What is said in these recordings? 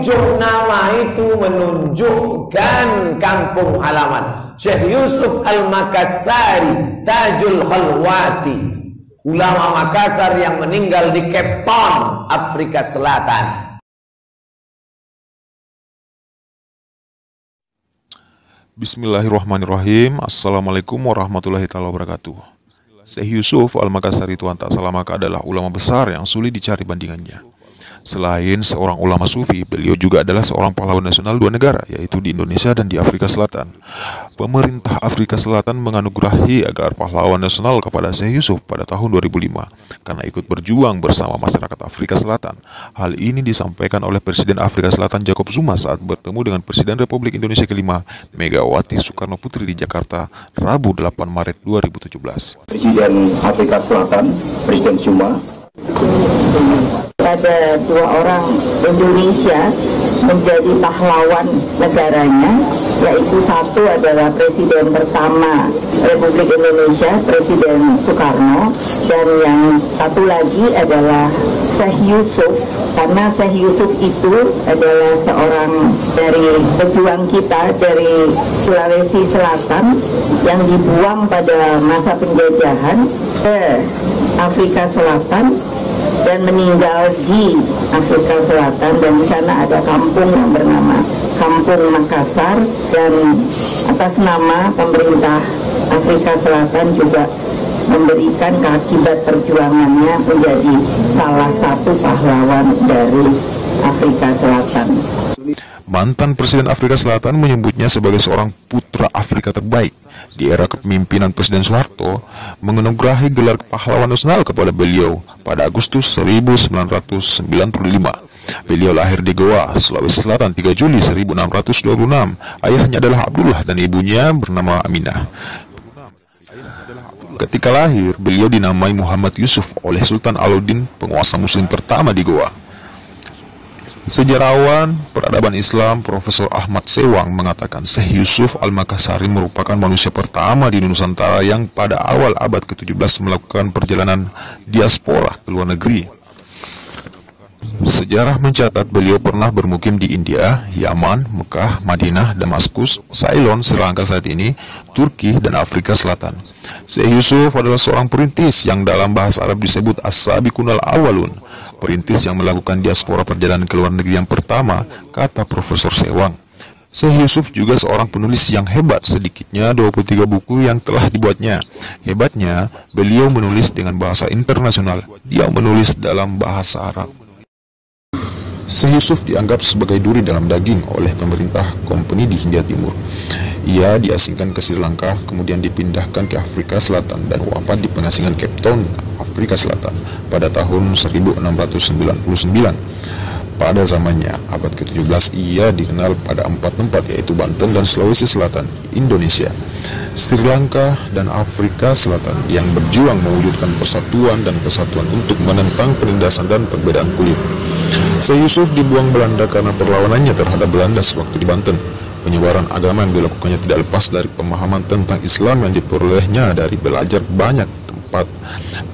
ujung nama itu menunjukkan kampung halaman. Syekh Yusuf Al-Makassari Tajul Khalwati, ulama Makassar yang meninggal di Cape Town, Afrika Selatan. Bismillahirrahmanirrahim. Assalamualaikum warahmatullahi wabarakatuh. Syekh Yusuf Al-Makassari Tuan Tak Salamaka adalah ulama besar yang sulit dicari bandingannya. Selain seorang ulama sufi, beliau juga adalah seorang pahlawan nasional dua negara, yaitu di Indonesia dan di Afrika Selatan. Pemerintah Afrika Selatan menganugerahi gelar pahlawan nasional kepada Syekh Yusuf pada tahun 2005 karena ikut berjuang bersama masyarakat Afrika Selatan. Hal ini disampaikan oleh Presiden Afrika Selatan Jacob Zuma saat bertemu dengan Presiden Republik Indonesia kelima, Megawati Soekarno Putri di Jakarta, Rabu 8 Maret 2017. Presiden Afrika Selatan, Presiden Zuma, pada dua orang Indonesia menjadi pahlawan negaranya, yaitu satu adalah Presiden pertama Republik Indonesia, Presiden Soekarno, dan yang satu lagi adalah Syekh Yusuf, karena Syekh Yusuf itu adalah seorang dari pejuang kita dari Sulawesi Selatan yang dibuang pada masa penjajahan ke Afrika Selatan dan meninggal di Afrika Selatan, dan di sana ada kampung yang bernama Kampung Makassar, dan atas nama pemerintah Afrika Selatan juga memberikan keakibat perjuangannya menjadi salah satu pahlawan dari Afrika Selatan. Mantan Presiden Afrika Selatan menyebutnya sebagai seorang putra Afrika terbaik. Di era kepemimpinan Presiden Soeharto, menganugerahi gelar pahlawan nasional kepada beliau pada Agustus 1995. Beliau lahir di Goa, Sulawesi Selatan 3 Juli 1626. Ayahnya adalah Abdullah dan ibunya bernama Aminah. Ketika lahir, beliau dinamai Muhammad Yusuf oleh Sultan Alauddin, penguasa muslim pertama di Goa. Sejarawan peradaban Islam Profesor Ahmad Sewang mengatakan Syekh Yusuf Al-Makassari merupakan manusia pertama di Nusantara yang pada awal abad ke-17 melakukan perjalanan diaspora ke luar negeri. Sejarah mencatat beliau pernah bermukim di India, Yaman, Mekah, Madinah, Damaskus, Ceylon, Sri Lanka saat ini, Turki, dan Afrika Selatan. Syekh Yusuf adalah seorang perintis yang dalam bahasa Arab disebut as-sabiqunal awwalun, perintis yang melakukan diaspora perjalanan ke luar negeri yang pertama, kata Profesor Sewang. Syekh Yusuf juga seorang penulis yang hebat, sedikitnya 23 buku yang telah dibuatnya. Hebatnya, beliau menulis dengan bahasa internasional, dia menulis dalam bahasa Arab. Syekh Yusuf dianggap sebagai duri dalam daging oleh pemerintah kompeni di Hindia Timur. Ia diasingkan ke Sri Lanka, kemudian dipindahkan ke Afrika Selatan dan wafat di pengasingan Cape Town, Afrika Selatan pada tahun 1699. Pada zamannya, abad ke-17, ia dikenal pada 4 tempat, yaitu Banten dan Sulawesi Selatan, Indonesia, Sri Lanka, dan Afrika Selatan yang berjuang mewujudkan persatuan dan kesatuan untuk menentang penindasan dan perbedaan kulit. Syekh Yusuf dibuang Belanda karena perlawanannya terhadap Belanda sewaktu di Banten. Penyebaran agama yang dilakukannya tidak lepas dari pemahaman tentang Islam yang diperolehnya dari belajar banyak tempat.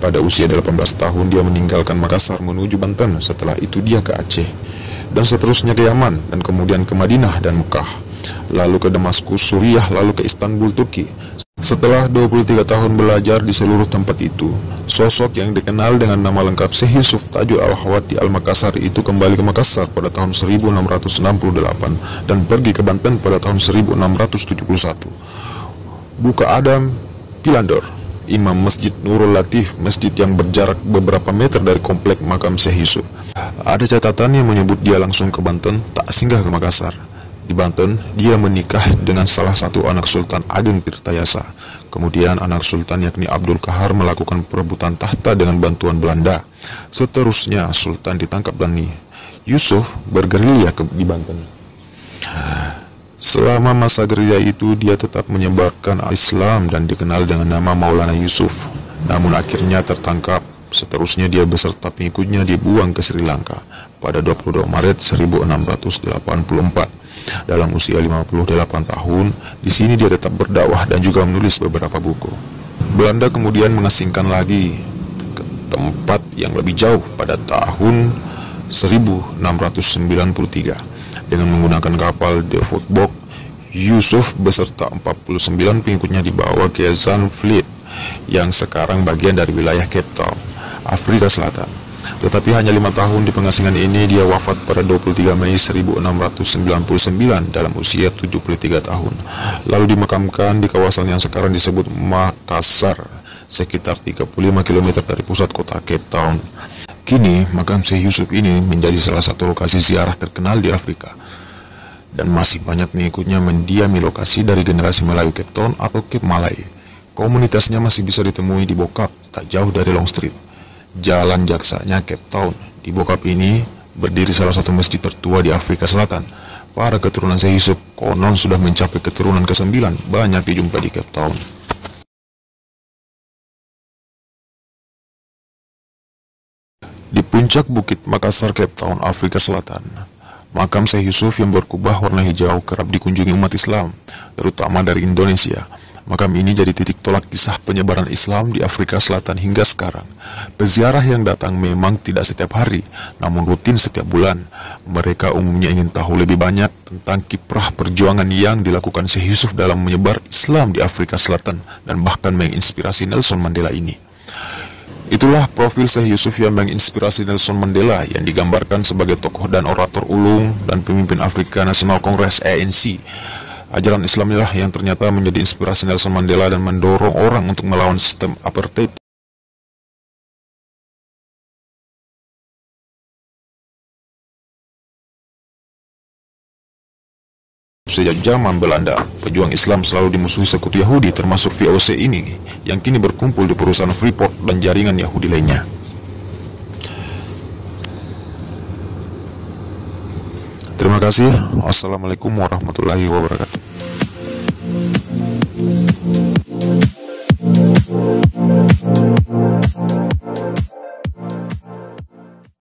Pada usia 18 tahun dia meninggalkan Makassar menuju Banten, setelah itu dia ke Aceh, dan seterusnya ke Yaman, dan kemudian ke Madinah dan Mekah, lalu ke Damaskus, Suriah, lalu ke Istanbul, Turki. Setelah 23 tahun belajar di seluruh tempat itu, sosok yang dikenal dengan nama lengkap Syekh Yusuf Tajul Al-Khawati Al-Makassari itu kembali ke Makassar pada tahun 1668 dan pergi ke Banten pada tahun 1671. Buka Adam Pilandor, Imam Masjid Nurul Latif, masjid yang berjarak beberapa meter dari komplek makam Syekh Yusuf. Ada catatan yang menyebut dia langsung ke Banten, tak singgah ke Makassar. Di Banten, dia menikah dengan salah satu anak Sultan Ageng Tirtayasa. Kemudian anak Sultan yakni Abdul Kahar melakukan perebutan tahta dengan bantuan Belanda. Seterusnya Sultan ditangkap dan Yusuf bergerilya di Banten. Selama masa gerilya itu dia tetap menyebarkan Islam dan dikenal dengan nama Maulana Yusuf. Namun akhirnya tertangkap. Seterusnya dia beserta pengikutnya dibuang ke Sri Lanka pada 22 Maret 1684. Dalam usia 58 tahun, di sini dia tetap berdakwah dan juga menulis beberapa buku. Belanda kemudian mengasingkan lagi ke tempat yang lebih jauh pada tahun 1693. Dengan menggunakan kapal The Voetbok, Yusuf beserta 49 pengikutnya dibawa ke Zandvliet yang sekarang bagian dari wilayah Cape Town, Afrika Selatan. Tetapi hanya 5 tahun di pengasingan ini, dia wafat pada 23 Mei 1699 dalam usia 73 tahun. Lalu dimakamkan di kawasan yang sekarang disebut Makassar, sekitar 35 km dari pusat kota Cape Town. Kini, makam Syekh Yusuf ini menjadi salah satu lokasi ziarah terkenal di Afrika. Dan masih banyak pengikutnya mendiami lokasi dari generasi Melayu Cape Town atau Cape Malay. Komunitasnya masih bisa ditemui di Bokap, tak jauh dari Long Street, Jalan Jaksanya Cape Town. Di Bokap ini berdiri salah satu masjid tertua di Afrika Selatan. Para keturunan Syekh Yusuf konon sudah mencapai keturunan ke-9, banyak dijumpai di Cape Town. Di puncak bukit Makassar, Cape Town, Afrika Selatan, makam Syekh Yusuf yang berkubah warna hijau kerap dikunjungi umat Islam, terutama dari Indonesia. Makam ini jadi titik tolak kisah penyebaran Islam di Afrika Selatan hingga sekarang. Peziarah yang datang memang tidak setiap hari, namun rutin setiap bulan. Mereka umumnya ingin tahu lebih banyak tentang kiprah perjuangan yang dilakukan Syekh Yusuf dalam menyebar Islam di Afrika Selatan dan bahkan menginspirasi Nelson Mandela ini. Itulah profil Syekh Yusuf yang menginspirasi Nelson Mandela, yang digambarkan sebagai tokoh dan orator ulung dan pemimpin Afrika National Congress ANC. Ajaran Islam inilah yang ternyata menjadi inspirasi Nelson Mandela dan mendorong orang untuk melawan sistem apartheid. Sejak zaman Belanda, pejuang Islam selalu dimusuhi sekutu Yahudi termasuk VOC ini, yang kini berkumpul di perusahaan Freeport dan jaringan Yahudi lainnya. Terima kasih. Wassalamualaikum warahmatullahi wabarakatuh.